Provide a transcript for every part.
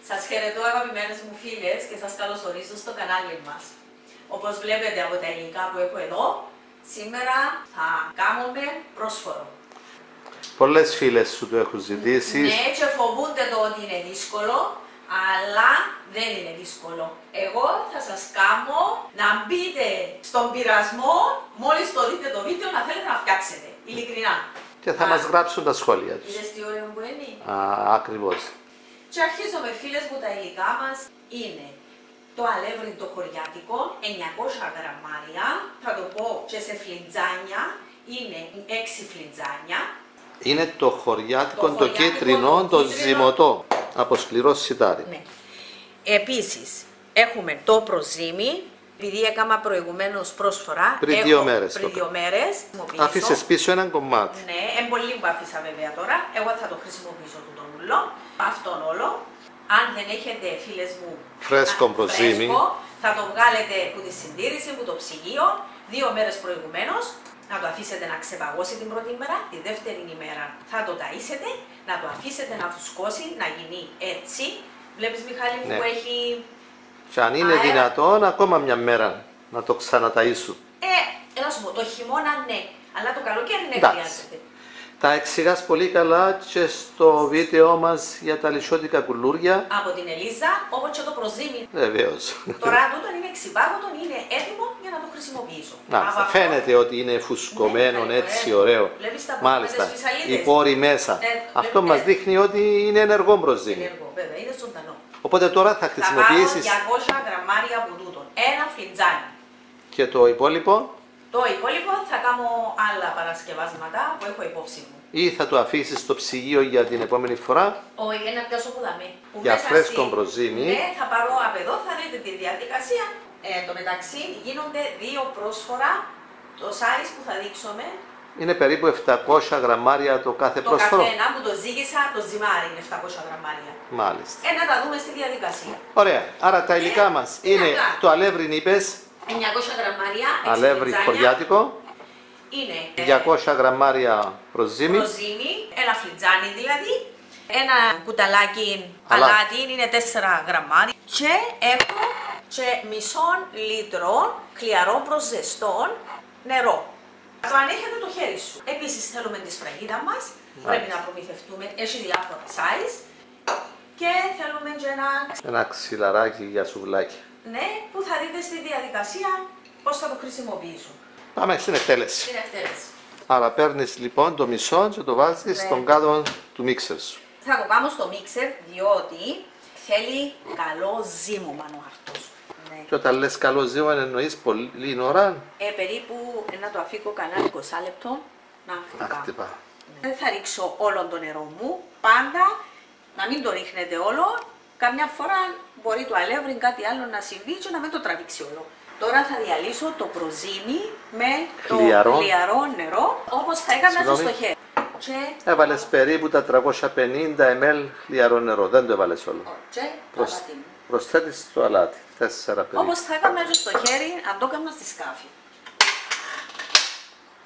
Σας χαιρετώ αγαπημένες μου φίλες και σας καλωσορίζω στο κανάλι μας. Όπως βλέπετε από τα υλικά που έχω εδώ, σήμερα θα κάνουμε πρόσφορο. Πολλές φίλες σου το έχουν ζητήσει. Ναι, και φοβούνται το ότι είναι δύσκολο, αλλά δεν είναι δύσκολο. Εγώ θα σας κάνω να μπείτε στον πειρασμό, μόλις το δείτε το βίντεο, να θέλετε να φτιάξετε. Ειλικρινά. Και θα μας γράψουν τα σχόλια τους. Είδες τι ωραίο που είναι. Ακριβώς. Και αρχίζουμε φίλες μου, τα υλικά μας είναι το αλεύρι το χωριάτικο, 900 γραμμάρια, θα το πω και σε φλιτζάνια, είναι 6 φλιτζάνια. Είναι το χωριάτικο, το κίτρινο, το ζυμωτό, από σκληρό σιτάρι. Ναι. Επίσης, έχουμε το προζύμι, επειδή έκανα προηγουμένως πρόσφορα. Πριν 2 μέρες. Πριν 2 μέρες. Άφησες πίσω έναν κομμάτι. Ναι, πολύ που άφησα βέβαια τώρα. Εγώ θα το χρησιμοποιήσω το ούλο, αυτόν όλο. Αν δεν έχετε, φίλες μου, φρέσκο προζύμι, θα το βγάλετε από τη συντήρηση, από το ψυγείο, 2 μέρες προηγουμένως. Να το αφήσετε να ξεπαγώσει την πρώτη μέρα, τη δεύτερη ημέρα θα το ταΐσετε, να το αφήσετε να φουσκώσει, να γίνει έτσι. Βλέπεις, Μιχάλη μου, ναι, που έχει... Και αν είναι δυνατόν, ακόμα μια μέρα να το ξαναταΐσουν. Να σου πω, το χειμώνα ναι, αλλά το καλοκαίρι δεν χρειάζεται. Τα εξηγάς πολύ καλά και στο βίντεο μας για τα λισιώτικα κουλούρια. Από την Ελίζα, όπως και το προζύμι. Βεβαίως. Τώρα τούτο είναι ξυπάγωτο, είναι έτοιμο για να το χρησιμοποιήσω. Φαίνεται ότι είναι φουσκωμένο, ναι, έτσι ωραίο. Μάλιστα, οι πόροι μέσα. Αυτό μας δείχνει ότι είναι ενεργό προζύμι. Ενεργό, βέβαια, είναι ζωντανό. Οπότε τώρα θα χρησιμοποιήσεις... Θα πάρω 200 γραμμάρια από τούτο, ένα φλιτζάνι. Και το υπόλοιπο? Το υπόλοιπο θα κάνω άλλα παρασκευάσματα που έχω υπόψη μου. Ή θα το αφήσεις στο ψυγείο για την επόμενη φορά? Όχι, ένα πιάσω που δαμε. Για φρέσκο προζύμι. Ναι, θα πάρω από εδώ, θα δείτε τη διαδικασία. Εν τω μεταξύ γίνονται 2 πρόσφορα. Το size που θα δείξουμε. Είναι περίπου 700 γραμμάρια το κάθε πρόσφορο. Το καθένα που το ζύγισα, το ζυμάρι είναι 700 γραμμάρια. Μάλιστα. Να τα δούμε στη διαδικασία. Ωραία. Άρα τα υλικά μας είναι το αλεύρι, είπες. 900 γραμμάρια. Αλεύρι χωριάτικο. Είναι 200 γραμμάρια προζύμι. Προζύμι, ένα φλιτζάνι δηλαδή. Ένα κουταλάκι αλάτι είναι 4 γραμμάρια. Και έχω και μισό λίτρο χλιαρό προσζεστό νερό. Το ανέχεται το χέρι σου. Επίσης θέλουμε τη σφραγίδα μας. Πρέπει να προμηθευτούμε. Έχει διάφορα size. Και θέλουμε και ένα ξυλαράκι για σουβλάκι. Ναι, που θα δείτε στη διαδικασία πώς θα το χρησιμοποιήσω. Πάμε στην εκτέλεση. Στην εκτέλεση. Άρα παίρνεις λοιπόν το μισό και το βάζεις στον κάτω του μίξερ σου. Θα το κάνω στο μίξερ διότι θέλει καλό ζύμωμα ο αρτός. Ναι. Και όταν λες καλό ζύμωμα εννοείς πολύ ώρα? Περίπου να το αφήκω κανένα 20 λεπτό να χτυπά. Δεν θα ρίξω όλο το νερό μου, πάντα να μην το ρίχνετε όλο. Καμιά φορά μπορεί το αλεύρι κάτι άλλο να συμβεί και να μην το τραβήξει όλο. Τώρα θα διαλύσω το προζύμι με το χλιαρό νερό, όπως θα έκανα και στο χέρι. Έβαλες περίπου τα 350 ml χλιαρό νερό, δεν το έβαλες όλο. Προσθέτεις το αλάτι, 4-5. Όπως θα έκανα και στο χέρι, αν το έκανα στη σκάφη.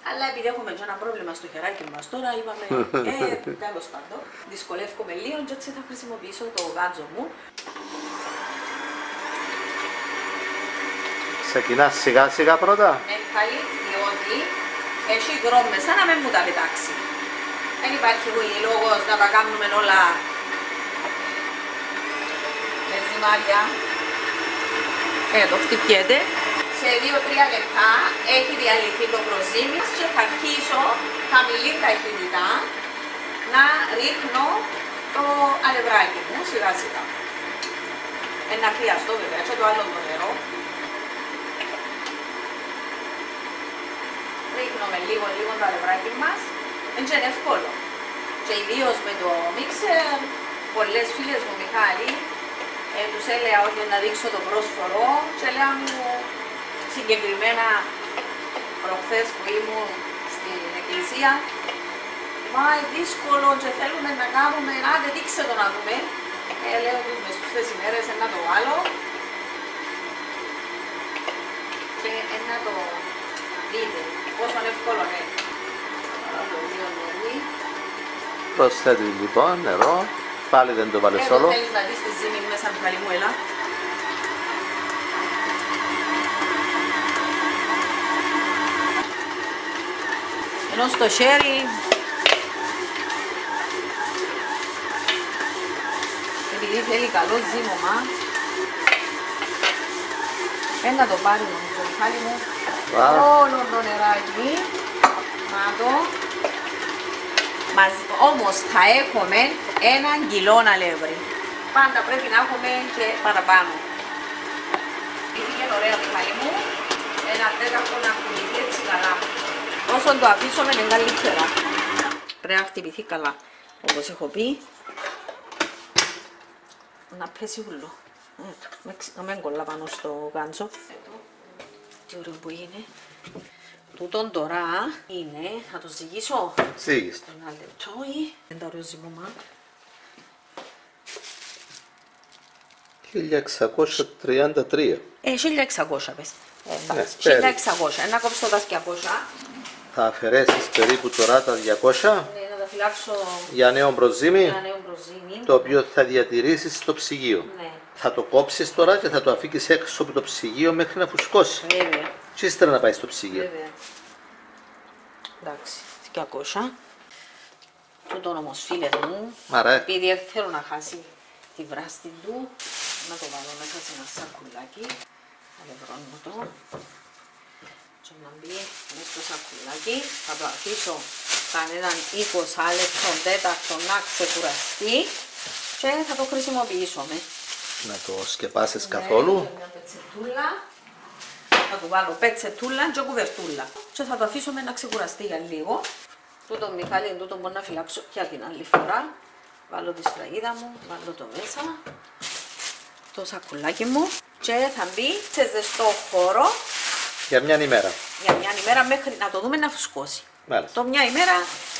Αλλά επειδή έχουμε και ένα πρόβλημα στο χεράκι μας τώρα, είπαμε, τέλος πάντων, δυσκολεύομαι λίγο και έτσι θα χρησιμοποιήσω το γάτζο μου. Ξεκινάς σιγά σιγά πρώτα. Καλή, διότι έχει δρόμο σαν να μην μου τα πετάξει. Δεν υπάρχει λόγος να τα κάνουμε όλα με ζυμάρια. Εδώ χτυπιέται. Σε 2-3 λεπτά έχει διαλυθεί το προζύμι και θα αρχίσω χαμηλή ταχύτητα να ρίχνω το αλευράκι μου σιγά σιγά. Να χρειαστώ βέβαια και το άλλο το νερό. Ρίχνουμε λίγο το αλευράκι μας. Είναι εύκολο. Και ιδίως με το μίξερ, πολλές φίλες μου, Μιχάλη, τους έλεγα ότι να δείξω το πρόσφορο και έλεγα μου συγκεκριμένα προχθές που ήμουν στην εκκλησία, μα είναι δύσκολο και θέλουμε να κάνουμε, άντε δείξε το να δούμε. Λέω τους μες στις ημέρες να το βάλω και να το δείτε πόσο εύκολο είναι. Προσθέτει λοιπόν νερό. Πάλι δεν το βάλες όλο. Θέλεις να δεις τη ζύμη μέσα, Μιχάλη μου, έλα. Ενώ στο χέρι επειδή θέλει καλό ζύμωμα, να το πάρει νομίζω, Μιχάλη μου, όλο το νεράκι, να το. Όμως θα έχουμε 1 κιλό αλεύρι. Πάντα πρέπει να έχουμε και παραπάνω. Είναι ωραίο, Μιχάλη μου, ένα τέταρτο να χτυπηθεί έτσι καλά. Όσο το αφήσουμε είναι καλύτερα. Πρέπει να χτυπηθεί καλά, όπως έχω πει. Να πέσει ούλο. Να μην κολλά πάνω στο γάντζο. Τι ωραίο που είναι. Τούτον τώρα είναι, θα το ζυγίσω. Ζύγιστε. Ένα λεπτό ή δεν τα ωραίο ζυμώμα. 1633. 1600 πες. Ναι, 1600, να κόψω τα 200. Θα αφαιρέσεις περίπου τώρα τα 200 Ναι, να τα φυλάξω για νέο προζύμι, για νέο προζύμι. το οποίο θα διατηρήσεις στο ψυγείο. Ναι. Θα το κόψεις τώρα και θα το αφήσεις έξω από το ψυγείο μέχρι να φουσκώσει. Βέβαια. Και ύστερα να πάει στο ψυγείο. Βέβαια. Εντάξει, 200. Τούτον όμως, φίλες μου, Άρα, επειδή θέλω να χάσει τη βράστη του, να το βάλω μέσα σε ένα σακουλάκι. Αλευρώνω το. Και να μπει μέσα στο σακουλάκι. Θα το αφήσω κανέναν 20 λεπτό τέταρτο να ξεκουραστεί και θα το χρησιμοποιήσουμε. να το σκεπάσεις καθόλου. Ναι, μια πετσετούλα. Θα του βάλω πετσετούλα και κουβερτούλα. Και θα το αφήσουμε να ξεκουραστεί για λίγο. Τούτο, Μιχάλη, τούτο μπορώ να φυλάξω για την άλλη φορά. Βάλω τη σφραγίδα μου, βάλω το μέσα, το σακουλάκι μου και θα μπει σε ζεστό χώρο Για μια ημέρα. για μια ημέρα μέχρι να το δούμε να φουσκώσει. Μάλιστα. Το μια ημέρα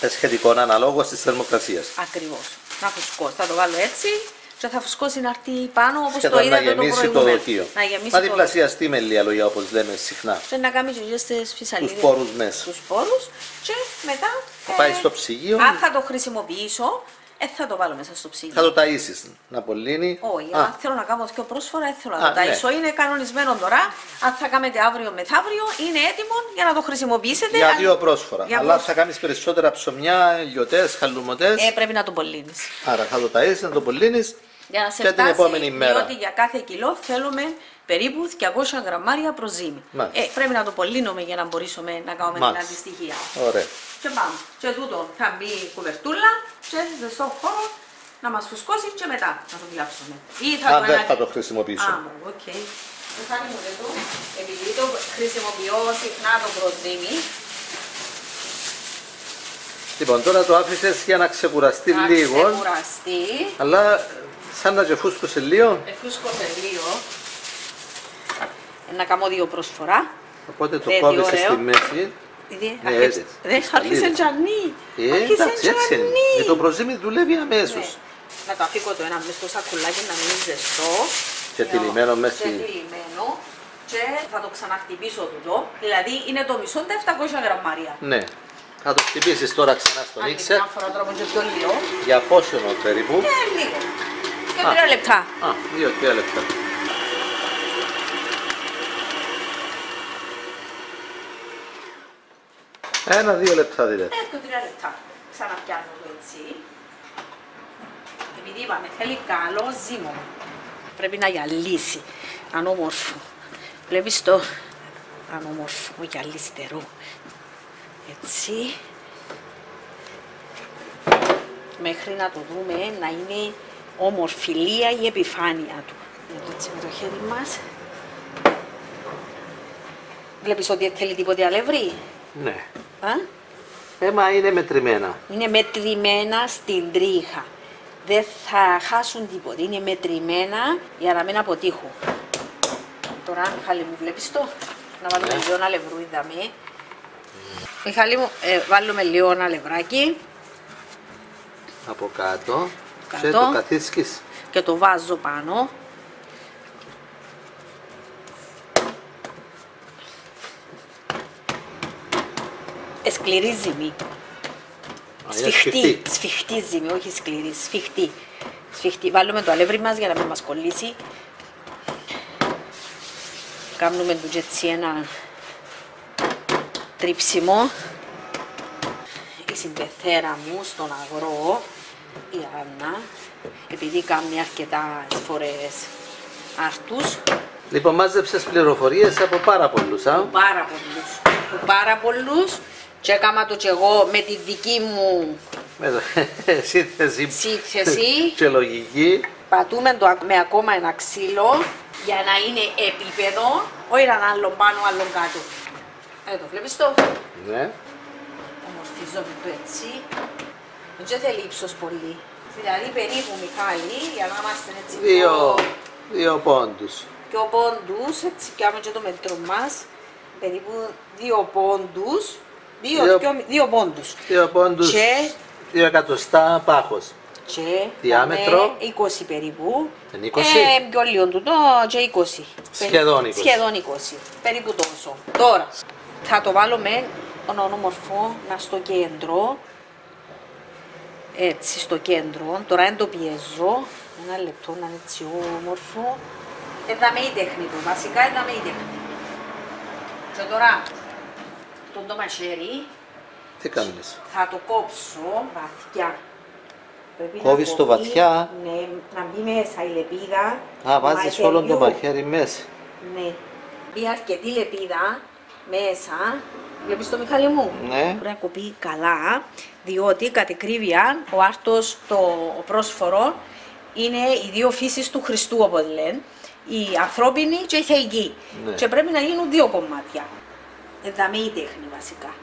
Σχετικό αναλόγως της θερμοκρασίας. ακριβώς. Να φουσκώσει. Θα το βάλω έτσι και θα φουσκώσει να έρθει πάνω όπως Σχεδόν το είδατε να το γεμίσει το προηγούμενο. δοχείο. Να γεμίσει Να το διπλασιαστεί με λίγα λόγια όπως λέμε συχνά. και να κάνει και στις φυσαλίδες. Τους πόρους μέσα. Τους πόρους και μετά Θα πάει στο ψυγείο. αν θα το χρησιμοποιήσω, θα το βάλω μέσα στο ψυγείο. Θα το ταΐσεις να πωλύνει. Όχι, αν θέλω να κάνω πιο πρόσφορα, θέλω να το ναι. ταΐσω. Είναι κανονισμένο τώρα. Αν θα κάνετε αύριο μεθαύριο, είναι έτοιμο για να το χρησιμοποιήσετε. Για δύο πρόσφορα. για Αλλά θα κάνεις περισσότερα ψωμιά, λιωτές, χαλουμωτές. πρέπει να το πωλύνεις. Άρα θα το ταΐσεις, να το πωλύνεις. Για να σε Και την φτάσει, επόμενη μέρα. διότι για κάθε κιλό θέλουμε περίπου 200 γραμμάρια προζύμι. Πρέπει να το πωλύνουμε για να μπορέσουμε να κάνουμε την αντιστοιχεία. Ωραία. Και πάμε. Και τούτο θα μπει κουβερτούλα και ζεστό χώρο να μας φουσκώσει και μετά να το φυλάξουμε. Αν δεν θα το χρησιμοποιήσω. Οκ. Μιχάλη μου εδώ, επειδή το χρησιμοποιώ συχνά το προζύμι, Λοιπόν, τώρα το άφησες για να ξεκουραστεί να λίγο. ξεκουραστεί. Αλλά σαν να ξεφούσκωσε λίγο. Φούσκωσε λίγο. Να κάνω δύο προσφορά. Οπότε το κόβεις στη μέση. Δεν άρχισε τζανί. Εντάξει, έτσι είναι. Με το προζύμι δουλεύει αμέσως. Να το αφήσω το ένα μέσα στο σακουλάκι να μείνει ζεστό. Και τυλιγμένο μέσα και τυλιγμένο. Και θα το ξαναχτυπήσω τούτο. Δηλαδή είναι το μισό τα 700 γραμμάρια. Ναι. Θα το χτυπήσεις τώρα ξανά στο μίξερ. Μια φορά τώρα και πιο λίγο. Για πόσο περίπου? Λίγο. Και 3 λεπτά. 2-3 λεπτά. Ένα-δύο λεπτά δηλαδή. 2-3 λεπτά. Ξαναπιάνω το έτσι. Επειδή είπαμε θέλει καλό ζύμωμα. Πρέπει να γυαλίσει. Ανώμορφο. Βλέπεις το ανώμορφο, γυαλιστερό. Έτσι. Μέχρι να το δούμε να είναι ομορφιλία η επιφάνεια του. Για το έτσι με το χέρι μας. Βλέπεις ότι θέλει τίποτε αλεύρι? Ναι. Α? Είναι μετρημένα. Είναι μετρημένα στην τρίχα. Δεν θα χάσουν τίποτε. Είναι μετρημένα για να μην αποτύχουν. Τώρα, Μιχάλη μου, βλέπεις το? Να βάλουμε λίγο αλευρού, είδαμε. Μιχάλη μου, βάλουμε λίγο αλευράκι. Από κάτω. Κάτω. Και το καθίσκεις. Και το βάζω πάνω. Σκληρή ζύμη. Σφιχτή ζύμη, όχι σκληρή, σφιχτή. Βάλουμε το αλεύρι μας για να μην μας κολλήσει. Κάνουμε του έτσι ένα τρίψιμο. Η συμπεθέρα μου στον αγρό, η Άννα, επειδή κάνει αρκετά φορές άρτους. Λοιπόν, μάζεψες πληροφορίες από πάρα πολλούς, Πάρα πολλούς. Και έκανα το και εγώ με τη δική μου σύνθεση και λογική. Πατούμε το με ακόμα ένα ξύλο για να είναι επίπεδο, όχι έναν άλλον πάνω, άλλον κάτω. Εδώ βλέπεις το. Ναι. Ομορφίζομαι το έτσι. Δεν θέλει ύψος πολύ. Δηλαδή περίπου, Μιχάλη, για να είμαστε έτσι δύο πόντους. Δύο πόντους, έτσι πιάμε και το μέτρο μας. Περίπου 2 πόντους. 2 πόντους. 2 πόντους, και 2 εκατοστά πάχος. Και διάμετρο 20 περίπου. 20. Πιο λίγο τούτο και 20. Σχεδόν 20. Σχεδόν 20. Περίπου τόσο. Τώρα θα το βάλω με όμορφο να στο κέντρο. Έτσι στο κέντρο. Τώρα δεν το πιέζω. Ένα λεπτό να είναι έτσι όμορφο. Έδαμε η τέχνη του. Βασικά έδαμε η τέχνη. Και τώρα το μαχαίρι. Τι κάνεις? Θα το κόψω βαθιά. Κόβεις το βαθιά. Ναι, να μπει μέσα η λεπίδα. Βάζεις όλο το μαχαίρι μέσα. Ναι. Μπει αρκετή λεπίδα μέσα. Βλέπεις το, Μιχάλη μου? Ναι. Πρέπει να κοπεί καλά, διότι κατ' ακρίβεια ο άρτος, ο πρόσφορο, είναι οι δύο φύσεις του Χριστού, όπως λένε. Η ανθρώπινη και η θεϊκή. Ναι. Και πρέπει να γίνουν 2 κομμάτια. Εδαμε η τέχνη βασικά.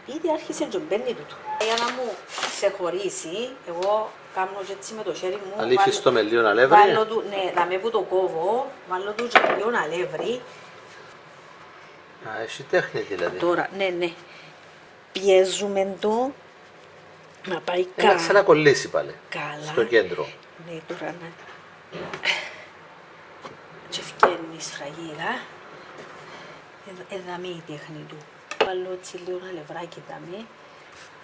Ήδη άρχισε και μπαίνει τούτο. Για να μου ξεχωρίσει, εγώ κάνω έτσι με το χέρι μου. Αλήφεις το με λίγο αλεύρι. Ναι, δαμε που το κόβω, βάλω του και λίγο αλεύρι. Έχει τέχνη δηλαδή. Τώρα, ναι. Πιέζουμε το να πάει καλά. Να ξανακολλήσει πάλι. Καλά. Στο κέντρο. Ναι, τώρα να... Και φτιάχνει η σφραγίδα. Εδαμε η τέχνη του. Βάλω έτσι λίγο αλευράκι δαμε.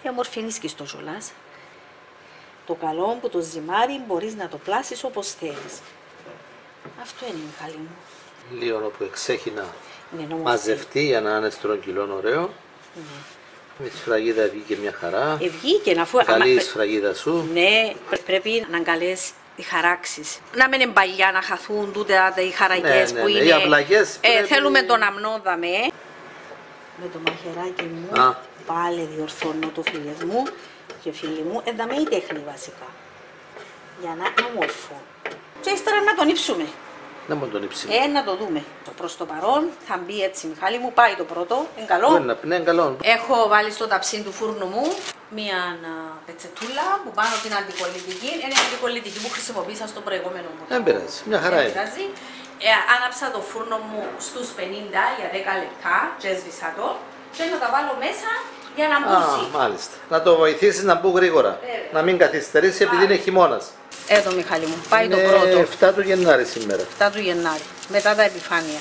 Ομορφαίνεις και στο ζολάς. Το καλό που το ζυμάρι μπορείς να το πλάσεις όπως θέλεις. Αυτό είναι, Μιχάλη μου. Λίγο όπου εξέχει να Ναι, μαζευτεί για να είναι στρογγυλόν ωραίο. Ναι. Με τη σφραγίδα βγήκε μια χαρά. Βγήκε αφού... Καλή η σφραγίδα σου. Ναι, πρέπει να καλές οι χαράξεις. Να μην είναι παλιά να χαθούν τούτε οι χαρακές που είναι. Οι αυλαγές θέλουμε τον αμνόδαμε. Με το μαχαιράκι μου πάλι διορθώνω το φίλες μου και φίλοι μου. Εδαμε η τέχνη βασικά. Για να είναι όμορφο. Και ύστερα να τον ύψουμε. Να μου τον ύψει. Να το δούμε. Προς το παρόν θα μπει έτσι, Μιχάλη μου, πάει το πρώτο. Είναι καλό. Ναι, καλό. Έχω βάλει στο ταψίν του φούρνου μου μία πετσετούλα που πάνω την αντικολλητική. Είναι η αντικολλητική που χρησιμοποίησα στο προηγούμενο μου. Δεν πειράζει, μια χαρά είναι. Άναψα το φούρνο μου στους 50 για 10 λεπτά και έσβησα το και να τα βάλω μέσα για να μπούσει. Μάλιστα. Να το βοηθήσεις να μπουν γρήγορα. Να μην καθυστερήσει επειδή είναι χειμώνας. Εδώ, Μιχάλη μου, πάει το πρώτο. 7 του Γενάρη σήμερα. 7 του Γενάρη, μετά τα επιφάνεια.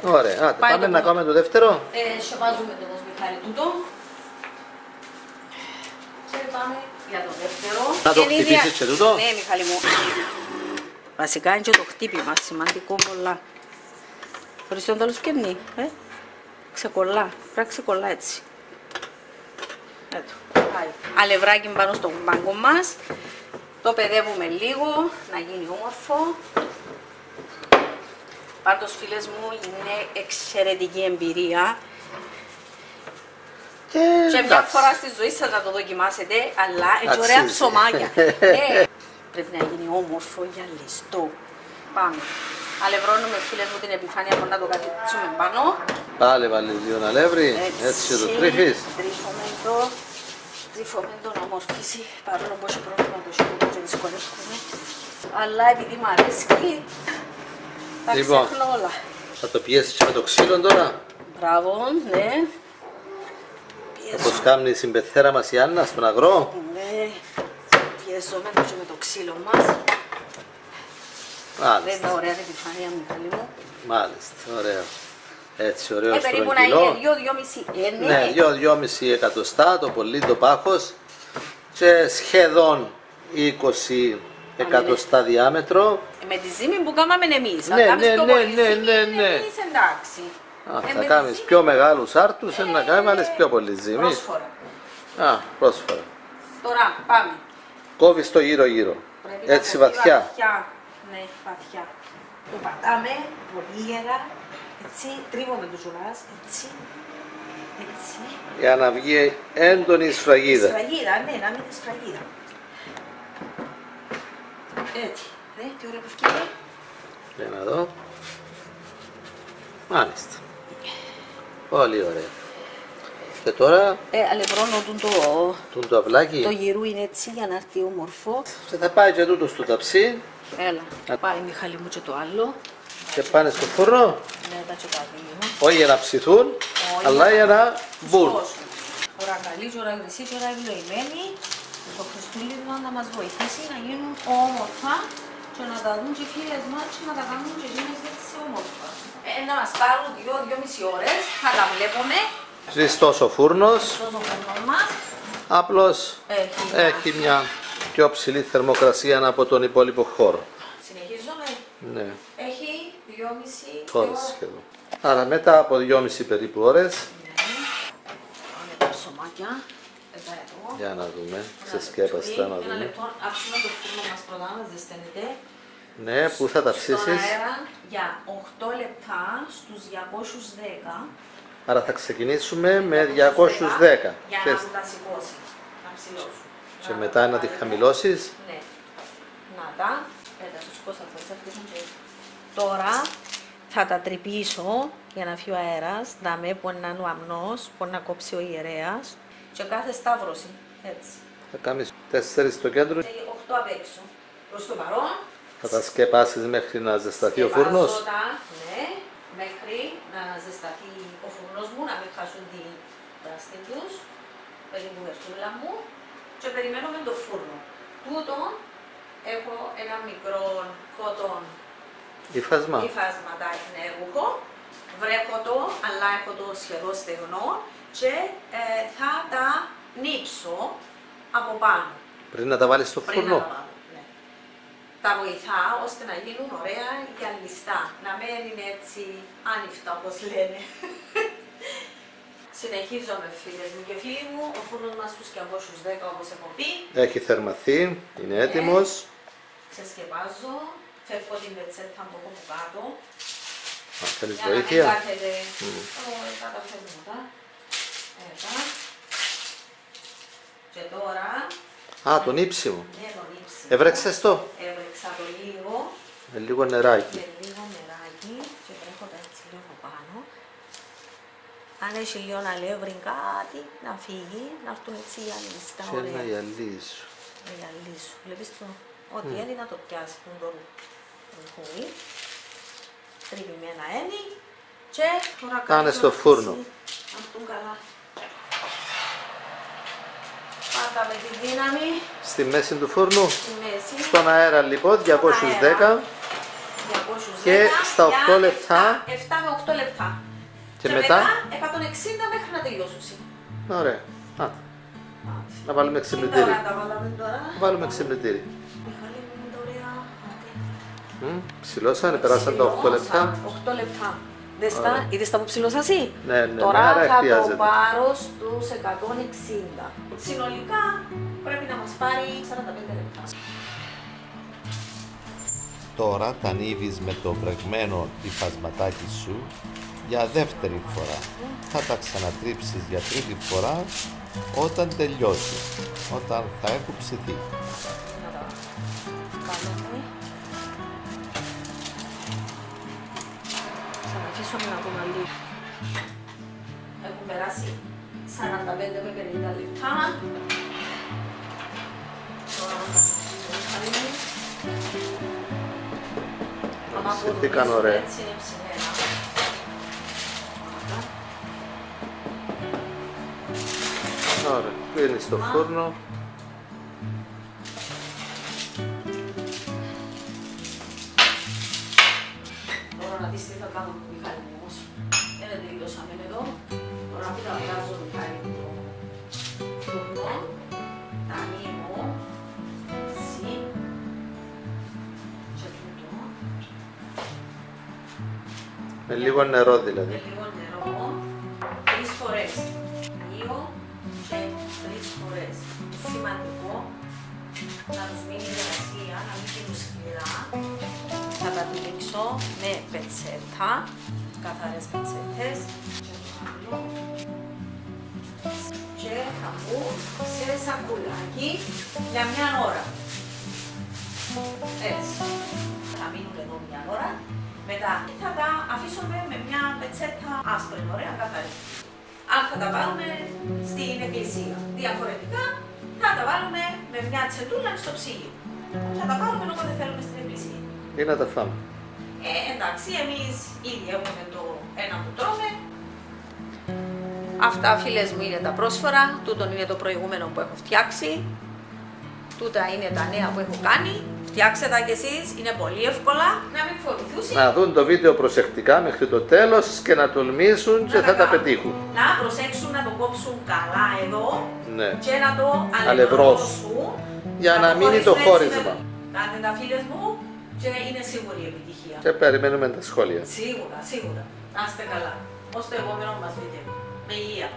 Ωραία, πάμε να κάνουμε το δεύτερο. Σεβάζουμε το Μιχάλη τούτο. Και πάμε για το δεύτερο. Να το χτυπήσεις και τούτο. Ναι, Μιχάλη μου. Βασικά είναι και το χτύπημα, σημαντικό πολλά. Χωρίς τον τέλος φτιάχνει, ξεκολλά, πρέπει να ξεκολλά έτσι. Αλευράκι πάνω στο μπάγκο μας. Το παιδεύουμε λίγο, να γίνει όμορφο. Πάντως, φίλες μου, είναι εξαιρετική εμπειρία. Και μια φορά στη ζωή σας να το δοκιμάσετε, αλλά έτσι ωραία ψωμάκια. Πρέπει να γίνει όμορφο για ληστό. Πάμε. Αλευρώνουμε, φίλες μου, την επιφάνεια που να το καθίσουμε πάνω. Πάλι βάλεις λίγο αλεύρι, έτσι και το τρίφεις. Τρίφομαι το να ομορφήσει, παρόλο που έχει πρόβλημα το σώμα και δυσκολεύομαι. Αλλά επειδή μου αρέσει, τα ξεχνώ όλα. Θα το πιέσεις και με το ξύλο τώρα. Μπράβο, ναι. Όπως κάνει η συμπεθέρα μας η Άννα στον αγρό. Ναι, πιέζομαι και με το ξύλο μας. Μάλιστα. Δεν ωραία την επιφάνεια μου, Μιχάλη μου. Μάλιστα, ωραίο. Έτσι, ωραίο περίπου στρογγυλό. να είναι 2-2,5. Ναι, 2-2,5 εκατοστά το πολύ το πάχος και σχεδόν 20 εκατοστά διάμετρο. Με τη ζύμη που κάναμε εμείς. Ναι. Εντάξει. Θα κάνεις πιο μεγάλους άρτους, να κάνεις άλλες πιο πολύ ζύμη. Πρόσφορα. Πρόσφορα. Τώρα πάμε. Κόβεις το γύρω-γύρω. Έτσι βαθιά. Ναι, βαθιά. Το πατάμε πολύ γερά. Έτσι, τρίβουμε το ζουράς. Έτσι. Για να βγει έντονη σφραγίδα. Σφραγίδα, ναι, να μην είναι σφραγίδα. Έτσι. Τι ωραία που φτιάχνει. Για να δω. Μάλιστα. Πολύ ωραία. Και τώρα... αλευρώνω το αυλάκι. Το γυρού είναι έτσι για να έρθει όμορφο. Και θα πάει και τούτο στο ταψί. Έλα. Πάει Μιχάλη μου και το άλλο. Και πάνε στο φούρνο. Ναι, τα και τα δύο. Όχι για να ψηθούν, αλλά για να μπουν. Ώρα καλή, ώρα χρυσή, ώρα ευλογημένη. Το Χριστούλημα να μας βοηθήσει να γίνουν όμορφα και να τα δουν και οι φίλες μας και να τα κάνουν και εκείνες έτσι όμορφα. Να μας πάρουν 2-2,5 ώρες, θα τα βλέπουμε. Ζεστός ο φούρνος. Μας. Απλώς έχει μια πιο ψηλή θερμοκρασία από τον υπόλοιπο χώρο. Συνεχίζουμε. Ναι. Έχει 2,5 ώρες σχεδόν. Άρα μετά από 2,5 περίπου ώρες. Πάμε τα ψωμάκια. Για να δούμε, ξεσκέπαστα να δούμε. Ένα λεπτό, άψουμε το φούρνο μας πρώτα, να ζεσταίνεται. Ναι, πού θα τα ψήσεις? Στον αέρα για 8 λεπτά στους 210. Άρα θα ξεκινήσουμε με 210. Για να τα σηκώσει, να ψηλώσουν. Και μετά να τη χαμηλώσεις. Ναι. Να τα, τους σηκώσω θα αρχίσουν και... Τώρα θα τα τρυπήσω για να φύγει ο αέρας, δάμε που είναι ο αμνός, που να κόψει ο ιερέας. Και κάθε σταύρωση, έτσι. Θα κάνεις 4 στο κέντρο. Και 8 απ' έξω. Προς το παρόν. Θα τα σκεπάσεις μέχρι να ζεσταθεί ο φούρνος. Ναι, μέχρι να ζεσταθεί ο φούρνος μου, να μην χάσουν την πράσινη τους, με την κουβερτούλα μου και περιμένουμε το φούρνο. Τούτο έχω ένα μικρό κότον υφάσματα ρούχο, βρέχω το, αλλά έχω το σχεδόν στεγνό και θα τα νύψω από πάνω. Πριν να τα βάλεις στο φούρνο. Ναι. Τα βοηθά ώστε να γίνουν ωραία για ληστά, να μην είναι έτσι άνοιχτα όπως λένε. Συνεχίζομαι φίλες μου και φίλοι μου, ο φούρνος μας στους 210 όπως έχω πει. Έχει θερμαθεί, είναι έτοιμος. Ξεσκεπάζω, φεύγω την πετσέτα από εδώ κάτω. Θέλεις βοήθεια? Για να μην κάθεται καταφεύγοντα. Και τώρα... Το νύψιμο. Ναι, το νύψιμο. Έβρεξες το? Έβρεξα το λίγο. Με λίγο νεράκι. Με λίγο νεράκι και βρέχω τα έτσι λίγο πάνω. Αν έχει λίγο αλεύρι κάτι, να φύγει, να έρθουν έτσι οι αλίστα ωραία. Και να γυαλίσω. Να γυαλίσω. Βλέπεις το, ό,τι είναι να το πιάσει που το ρούχουνι. Τρυπημένα ένι και τώρα κάνε στο φούρνο. Να έρθουν καλά. Πάντα με τη δύναμη. Στη μέση του φούρνου. Στη μέση. Στον αέρα λοιπόν 210. Και στα 8 λεπτά. 7 με 8 λεπτά. Και μετά 160 μέχρι να τελειώσουν. Ωραία. Να βάλουμε ξυπνητήρι. Να βάλουμε ξυπνητήρι. Ψηλώσανε, περάσαν τα 8 λεπτά. 8 λεπτά. Είδες τα που ψηλώσα εσύ? Ναι, τώρα θα το πάρω στους 160. Συνολικά πρέπει να μας πάρει 45 λεπτά. Τώρα τα ανήβεις με το βρεγμένο υφασματάκι σου για δεύτερη φορά. Θα τα ξανατρίψεις για τρίτη φορά όταν τελειώσει, όταν θα έχουν ψηθεί. Αφήσουμε να πούμε λίγο. Έχουν περάσει 45 με 50 λεπτά. Τώρα ψηθήκαν ωραία. Έτσι είναι ψημένα. Ωραία, κλείνεις στο φούρνο. Τώρα να δεις τι θα κάνω με τον Μιχάλη μου όμως. Δεν τελειώσαμε εδώ. Τώρα που τα βγάζω Μιχάλη μου το φούρνο, τα ανοίγω Με λίγο νερό δηλαδή. Με λίγο νερό, 3 φορές. 2 και 3 φορές. Σημαντικό να τους μείνει η εργασία, να μην γίνουν σκληρά. Θα τα τυλίξω με πετσέτα, καθαρές πετσέτες. Και θα μπουν σε σακουλάκι για μια ώρα. Έτσι. Θα μείνουν εδώ μια ώρα. Μετά θα τα αφήσουμε με μια πετσέτα άσπρη, ωραία, καθαρή. Αν θα τα βάλουμε στην εκκλησία. Διαφορετικά θα τα βάλουμε με μια τσετούλα στο ψυγείο. Θα τα βάλουμε όποτε θέλουμε στην εκκλησία. Ή να τα φάμε. Εντάξει, εμείς ήδη έχουμε το ένα που τρώμε. Αυτά, φίλες μου, είναι τα πρόσφορα. Τούτον είναι το προηγούμενο που έχω φτιάξει. Τούτα είναι τα νέα που έχω κάνει. Φτιάξτε τα κι εσείς, είναι πολύ εύκολα, να μην φοβηθούσουν. Να δουν το βίντεο προσεκτικά μέχρι το τέλος και να τολμήσουν και θα τα πετύχουν. Να προσέξουν να το κόψουν καλά εδώ, Ναι. και να το αλευρώσουν για να μείνει το χώρισμα. Κάντε τα, φίλες μου, και είναι σίγουρη η επιτυχία. Και περιμένουμε τα σχόλια. Σίγουρα, σίγουρα. Να είστε καλά. Ως το επόμενο μας βίντεο. Με υγεία.